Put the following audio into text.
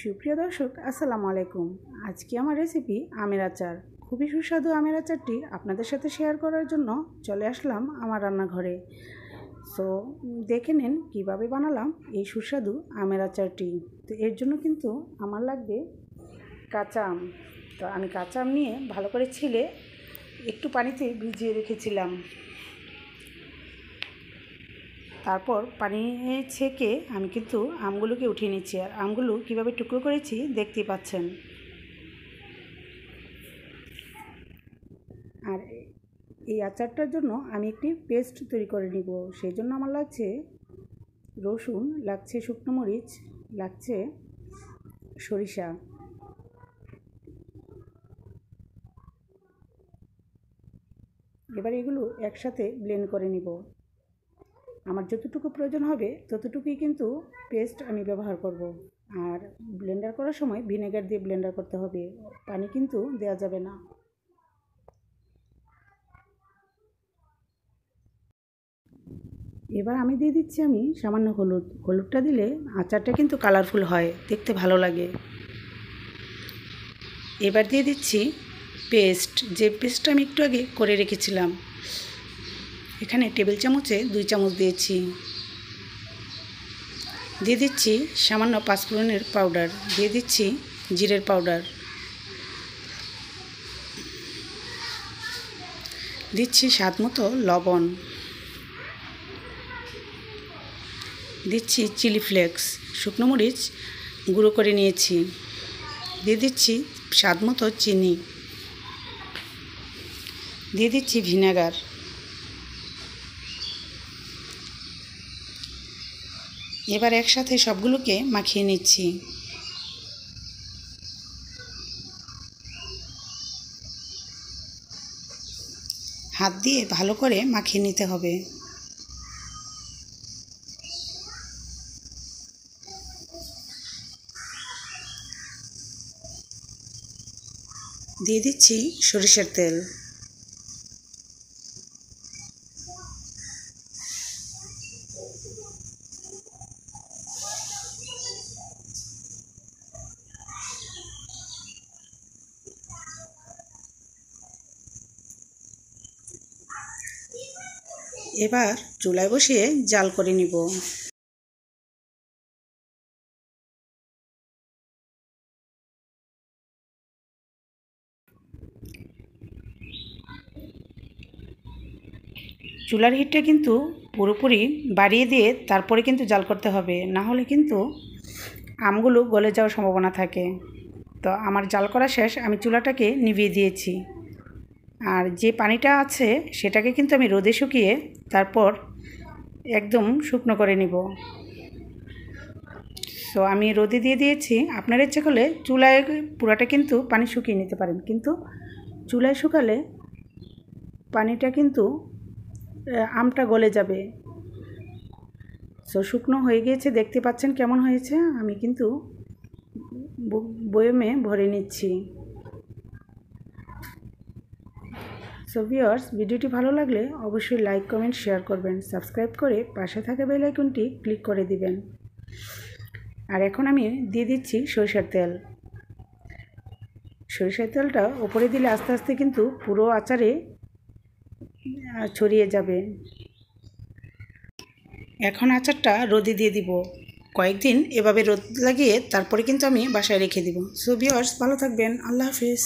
সুপ্রিয় দর্শক, আসসালামু আলাইকুম। আজকে আমার রেসিপি আমের আচার। খুবই সুস্বাদু আমের আচারটি আপনাদের সাথে শেয়ার করার জন্য চলে আসলাম আমার রান্নাঘরে। সো দেখে নিন কীভাবে বানালাম এই সুস্বাদু আমের আচারটি। তো এর জন্য কিন্তু আমার লাগবে কাঁচা আম। তো আমি কাঁচা আম নিয়ে ভালো করে ছিলে একটু পানিতে ভিজিয়ে রেখেছিলাম। তারপর পানি ছেঁকে আমি কিন্তু আমগুলোকে উঠিয়ে নিচ্ছি। আর আমগুলো কীভাবে টুকরো করেছি দেখতেই পাচ্ছেন। আর এই আচারটার জন্য আমি একটি পেস্ট তৈরি করে নিব। সেই জন্য আমার লাগছে রসুন, লাগছে শুকনো মরিচ, লাগছে সরিষা। এবার এগুলো একসাথে ব্লেন্ড করে নিব। আমার যতটুকু প্রয়োজন হবে ততটুকুই কিন্তু পেস্ট আমি ব্যবহার করব। আর ব্লেন্ডার করার সময় ভিনেগার দিয়ে ব্লেন্ডার করতে হবে, পানি কিন্তু দেওয়া যাবে না। এবার আমি দিয়ে দিচ্ছি সামান্য হলুদ। হলুদটা দিলে আচারটা কিন্তু কালারফুল হয়, দেখতে ভালো লাগে। এবার দিয়ে দিচ্ছি পেস্ট, যে পেস্টটা আমি একটু আগে করে রেখেছিলাম। এখানে টেবিল চামচে 2 চামচ দিয়েছি। দিয়ে দিচ্ছি সামান্য পাঁচফোড়নের পাউডার, দিয়ে দিচ্ছি জিরের পাউডার, দিচ্ছি স্বাদ মতো লবণ, দিচ্ছি চিলি ফ্লেক্স, শুকনো মরিচ গুঁড়ো করে নিয়েছি, দিয়ে দিচ্ছি স্বাদ মতো চিনি, দিয়ে দিচ্ছি ভিনেগার। এবার একসাথে সবগুলোকে মাখিয়ে নিচ্ছি। হাত দিয়ে ভালো করে মাখিয়ে নিতে হবে। দিয়ে দিচ্ছি সরিষার তেল। এবার চুলায় বসিয়ে জাল করে নিব। চুলার হিটটা কিন্তু পুরোপুরি বাড়িয়ে দিয়ে তারপরে কিন্তু জাল করতে হবে, না হলে কিন্তু আমগুলো গলে যাওয়ার সম্ভাবনা থাকে। তো আমার জাল করা শেষ, আমি চুলাটাকে নিভিয়ে দিয়েছি। আর যে পানিটা আছে সেটাকে কিন্তু আমি রোদে শুকিয়ে তারপর একদম শুকনো করে নিব। তো আমি রোদে দিয়ে দিয়েছি। আপনার ইচ্ছে করলে চুলায় পুরাটা কিন্তু পানি শুকিয়ে নিতে পারেন, কিন্তু চুলায় শুকালে পানিটা কিন্তু আমটা গলে যাবে। সো শুকনো হয়ে গিয়েছে, দেখতে পাচ্ছেন কেমন হয়েছে। আমি কিন্তু বয়মে ভরে নিচ্ছি। সো ভিউয়ার্স, ভিডিওটি ভালো লাগলে অবশ্যই লাইক, কমেন্ট, শেয়ার করবেন। সাবস্ক্রাইব করে পাশে থাকা বেল আইকনটি ক্লিক করে দিবেন। আর এখন আমি দিয়ে দিচ্ছি সরিষার তেল। সরিষার তেলটা ওপরে দিলে আস্তে আস্তে কিন্তু পুরো আচারে ছড়িয়ে যাবে। এখন আচারটা রোদে দিয়ে দিব কয়েকদিন। এভাবে রোদ লাগিয়ে তারপরে কিন্তু আমি বাসায় রেখে দিব। সো ভিউয়ার্স, ভালো থাকবেন। আল্লাহ হাফেজ।